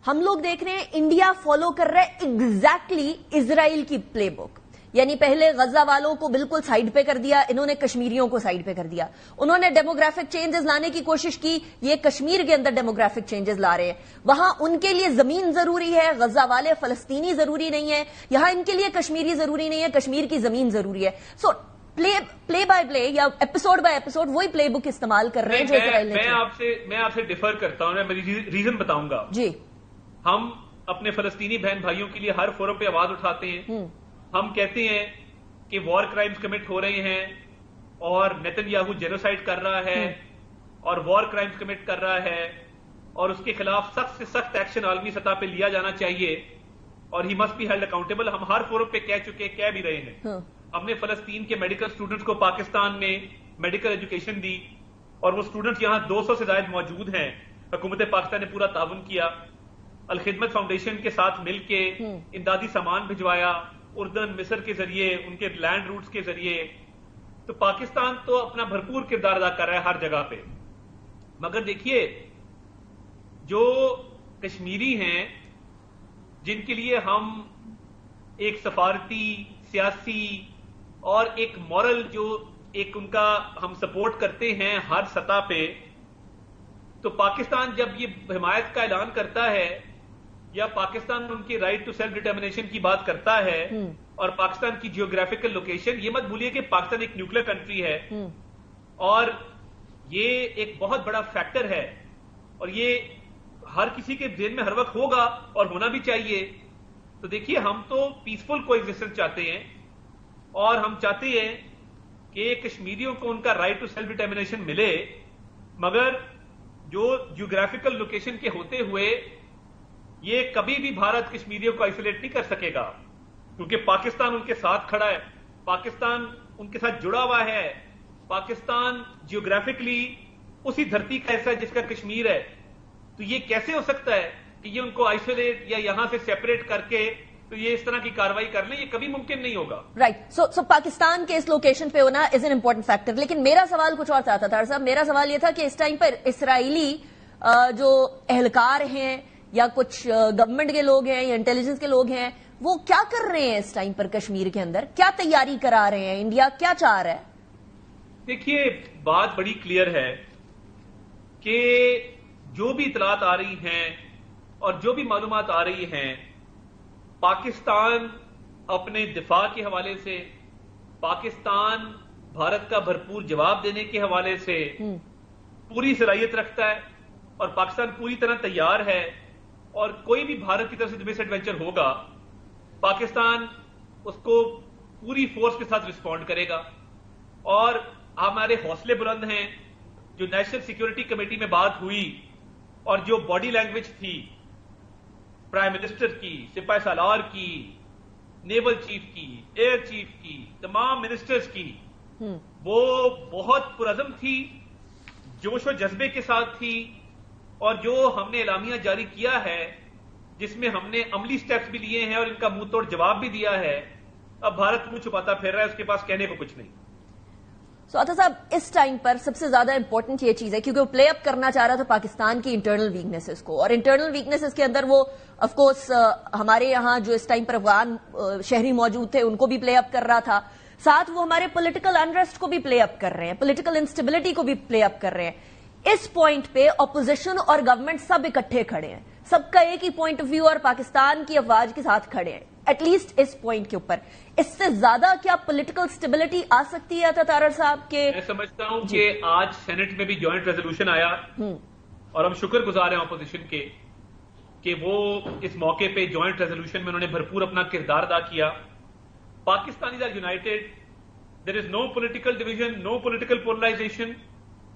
ہم لوگ دیکھ رہے ہیں انڈیا فالو کر رہا ہے ایگزیکٹلی اسرائیل کی پلے بک. یعنی پہلے غزہ والوں کو بالکل سائیڈ پہ کر دیا, انہوں نے کشمیریوں کو سائیڈ پہ کر دیا. انہوں نے ڈیموگرافک چینجز لانے کی کوشش کی, یہ کشمیر کے اندر ڈیموگرافک چینجز لا رہے ہیں. وہاں ان کے لیے زمین ضروری ہے, غزہ والے فلسطینی ضروری نہیں ہے. یہاں ان کے لیے کشمیری ضروری نہیں ہے, کشمیر کی زمین ضروری ہے. سو پلے بائی پلے یا ایپیسوڈ بائی ایپیسوڈ وہی پلے بک استعمال کر رہے ہیں جو اسرائیل نے. میں آپ سے ڈیفر کرتا ہوں, میں ریزن بتاؤں گا. جی, ہم اپنے فلسطینی بہن بھائیوں کے لیے ہر فورم پہ آواز اٹھاتے ہیں. ہم کہتے ہیں کہ وار کرائمز کمٹ ہو رہے ہیں, اور نیتن یاہو جینوسائیڈ کر رہا ہے, اور وار کرائمز کمٹ کر رہا ہے, اور اس کے خلاف سخت سے سخت ایکشن عالمی سطح پہ لیا جانا چاہیے, اور he must be held accountable. ہم ہر فورم پہ کہہ بھی رہے ہیں. ہم نے فلسطین کے میڈیکل اسٹوڈنٹس کو پاکستان میں میڈیکل ایجوکیشن دی, اور وہ اسٹوڈنٹس یہاں 200 سے زائد موجود ہیں. حکومت پاکستان نے پورا تعاون کیا, الخدمت فاؤنڈیشن کے ساتھ مل کے امدادی سامان بھجوایا, اردن, مصر کے ذریعے, ان کے لینڈ روٹس کے ذریعے. تو پاکستان تو اپنا بھرپور کردار ادا کر رہا ہے ہر جگہ پہ. مگر دیکھیے, جو کشمیری ہیں جن کے لیے ہم ایک سفارتی, سیاسی اور ایک مورل جو ایک ان کا ہم سپورٹ کرتے ہیں ہر سطح پہ, تو پاکستان جب یہ حمایت کا اعلان کرتا ہے, یا پاکستان ان کی رائٹ ٹو سیلف ڈٹرمنیشن کی بات کرتا ہے, اور پاکستان کی جیوگرافیکل لوکیشن, یہ مت بھولیے کہ پاکستان ایک نیوکلیر کنٹری ہے, اور یہ ایک بہت بڑا فیکٹر ہے اور یہ ہر کسی کے ذہن میں ہر وقت ہوگا اور ہونا بھی چاہیے. تو دیکھیے ہم تو پیسفل کو ایگزسٹنس چاہتے ہیں اور ہم چاہتے ہیں کہ کشمیریوں کو ان کا رائٹ ٹو سیلف ڈٹرمنیشن ملے, مگر جو جیوگرافیکل لوکیشن کے ہوتے ہوئے یہ کبھی بھی بھارت کشمیریوں کو آئسولیٹ نہیں کر سکے گا, کیونکہ پاکستان ان کے ساتھ کھڑا ہے, پاکستان ان کے ساتھ جڑا ہوا ہے, پاکستان جیوگرافکلی اسی دھرتی کا حصہ ہے جس کا کشمیر ہے. تو یہ کیسے ہو سکتا ہے کہ یہ ان کو آئسولیٹ یا یہاں سے سیپریٹ کر کے تو یہ اس طرح کی کاروائی کر لیں؟ یہ کبھی ممکن نہیں ہوگا. رائٹ. سو پاکستان کے اس لوکیشن پہ ہونا از این امپورٹنٹ فیکٹر. لیکن میرا سوال کچھ اور تھا طاہر صاحب. میرا سوال یہ تھا کہ اس ٹائم پر اسرائیلی جو اہلکار ہیں یا کچھ گورنمنٹ کے لوگ ہیں یا انٹیلیجنس کے لوگ ہیں, وہ کیا کر رہے ہیں اس ٹائم پر کشمیر کے اندر؟ کیا تیاری کرا رہے ہیں؟ انڈیا کیا چاہ رہا ہے؟ دیکھیے بات بڑی کلیئر ہے کہ جو بھی اطلاعات آ رہی ہیں اور جو بھی معلومات آ رہی ہیں, پاکستان اپنے دفاع کے حوالے سے, پاکستان بھارت کا بھرپور جواب دینے کے حوالے سے پوری صلاحیت رکھتا ہے اور پاکستان پوری طرح تیار ہے. اور کوئی بھی بھارت کی طرف سے مس ایڈوینچر ہوگا, پاکستان اس کو پوری فورس کے ساتھ رسپونڈ کرے گا. اور ہمارے حوصلے بلند ہیں. جو نیشنل سیکیورٹی کمیٹی میں بات ہوئی اور جو باڈی لینگویج تھی پرائم منسٹر کی, سپاہی سالار کی, نیول چیف کی, ایئر چیف کی, تمام منسٹرز کی, وہ بہت پرعزم تھی, جوش و جذبے کے ساتھ تھی. اور جو ہم نے اعلامیہ جاری کیا ہے جس میں ہم نے عملی سٹیپس بھی لیے ہیں اور ان کا منہ توڑ جواب بھی دیا ہے, اب بھارت منہ چھپاتا پھر رہا ہے, اس کے پاس کہنے کو کچھ نہیں. عطا صاحب اس ٹائم پر سب سے زیادہ امپورٹنٹ یہ چیز ہے کیونکہ وہ پلے اپ کرنا چاہ رہا تھا پاکستان کی انٹرنل ویکنیسز کو, اور انٹرنل ویکنیسز کے اندر وہ آف کورس ہمارے یہاں جو اس ٹائم پر افغان شہری موجود تھے ان کو بھی پلے اپ کر رہا تھا, ساتھ وہ ہمارے پولیٹیکل انریسٹ کو بھی پلے اپ کر رہے ہیں, پولیٹیکل انسٹیبلٹی کو بھی پلے اپ کر رہے ہیں. اس پوائنٹ پہ اپوزیشن اور گورنمنٹ سب اکٹھے کھڑے ہیں, سب کا ایک ہی پوائنٹ آف ویو اور پاکستان کی افواج کے ساتھ کھڑے ہیں, ایٹ لیسٹ اس پوائنٹ کے اوپر. اس سے زیادہ کیا پولیٹیکل سٹیبلٹی آ سکتی ہے طاہر صاحب کے؟ میں سمجھتا ہوں کہ آج سینٹ میں بھی جوائنٹ ریزولوشن آیا اور ہم شکر گزار ہیں اپوزیشن کے کہ وہ اس موقع پہ جوائنٹ ریزولوشن میں انہوں نے بھرپور اپنا کردار ادا کیا. Pakistanis are united, there is no political division, no political polarisation,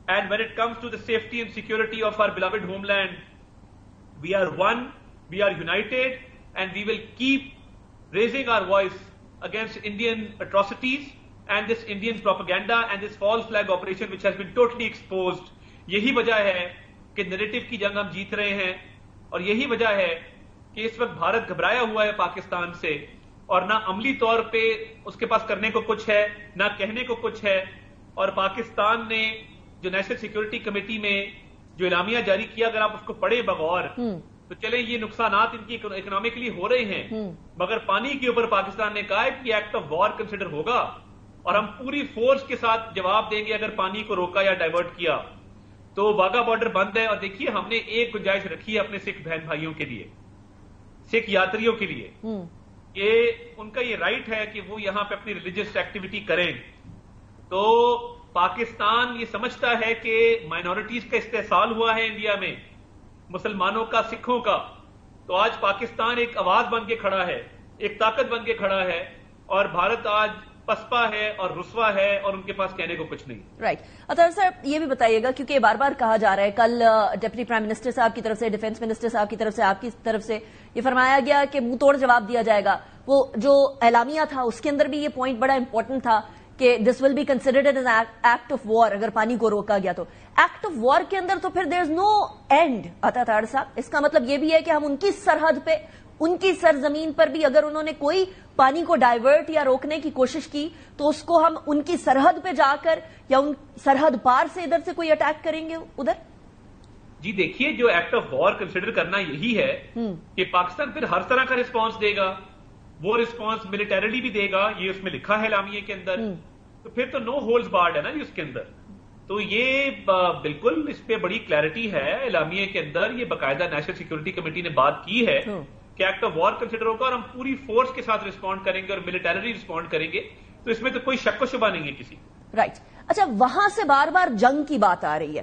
and when it comes to the safety and security of our beloved homeland, we are one, we are united, and we will keep raising our voice against Indian atrocities and this Indian propaganda and this false flag operation which has been totally exposed. یہی وجہ ہے کہ narrative کی جنگ ہم جیت رہے ہیں, اور یہی وجہ ہے کہ اس وقت بھارت گھبرایا ہوا ہے پاکستان سے, اور نہ عملی طور پہ اس کے پاس کرنے کو کچھ ہے, نہ کہنے کو کچھ ہے. اور پاکستان نے جو نیشنل سیکیورٹی کمیٹی میں جو اعلامیہ جاری کیا, اگر آپ اس کو پڑھیں بغور تو چلیں یہ نقصانات ان کی اکنامکلی ہو رہے ہیں, مگر پانی کے اوپر پاکستان نے کہا ہے کہ ایکٹ آف وار کنسیڈر ہوگا اور ہم پوری فورس کے ساتھ جواب دیں گے اگر پانی کو روکا یا ڈائیورٹ کیا. تو واگا بارڈر بند ہے. اور دیکھیے ہم نے ایک گنجائش رکھی ہے اپنے سکھ بہن بھائیوں کے لیے, سکھ یاتریوں کے لیے, یہ ان کا یہ رائٹ ہے کہ وہ یہاں پہ اپنی ریلیجیس ایکٹیویٹی کریں. تو پاکستان یہ سمجھتا ہے کہ مائنورٹیز کا استحصال ہوا ہے انڈیا میں, مسلمانوں کا, سکھوں کا. تو آج پاکستان ایک آواز بن کے کھڑا ہے, ایک طاقت بن کے کھڑا ہے, اور بھارت آج پسپا ہے اور رسوا ہے اور ان کے پاس کہنے کو کچھ نہیں. رائٹ. اطہر صاحب یہ بھی بتائیے گا کیونکہ بار بار کہا جا رہا ہے, کل ڈپٹی پرائم منسٹر صاحب کی طرف سے, ڈیفنس منسٹر صاحب کی طرف سے, آپ کی طرف سے یہ فرمایا گیا کہ منہ توڑ جواب دیا جائے گا. وہ جو اعلامیہ تھا اس کے اندر بھی یہ پوائنٹ بڑا امپورٹنٹ تھا کہ this will be considered as an act of war. اگر پانی کو روکا گیا تو ایکٹ آف وار کے اندر تو پھر دیر از نو اینڈ. طاہر صاحب اس کا مطلب یہ بھی ہے کہ ہم ان کی سرحد پہ, ان کی سرزمین پر بھی اگر انہوں نے کوئی پانی کو ڈائیورٹ یا روکنے کی کوشش کی تو اس کو ہم ان کی سرحد پہ جا کر یا ان سرحد پار سے ادھر سے کوئی اٹیک کریں گے ادھر. جی دیکھیے جو ایکٹ آف وار کنسیڈر کرنا یہی ہے کہ پاکستان پھر ہر طرح کا رسپانس دے گا, وہ رسپانس ملٹریلی بھی دے گا, یہ اس میں لکھا ہے اعلامیے کے اندر. تو پھر تو نو ہولز بارڈ ہے نا اس کے اندر. تو یہ بالکل اس پہ بڑی کلیئرٹی ہے اعلامیے کے اندر. یہ باقاعدہ نیشنل سیکیورٹی کمیٹی نے بات کی ہے کہ ایکٹ آف وار کنسیڈر ہوگا اور ہم پوری فورس کے ساتھ رسپونڈ کریں گے اور ملٹریلی رسپونڈ کریں گے. تو اس میں تو کوئی شک و شبہ نہیں ہے کسی. رائٹ. اچھا وہاں سے بار بار جنگ کی بات آ رہی ہے.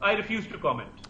I refuse to comment.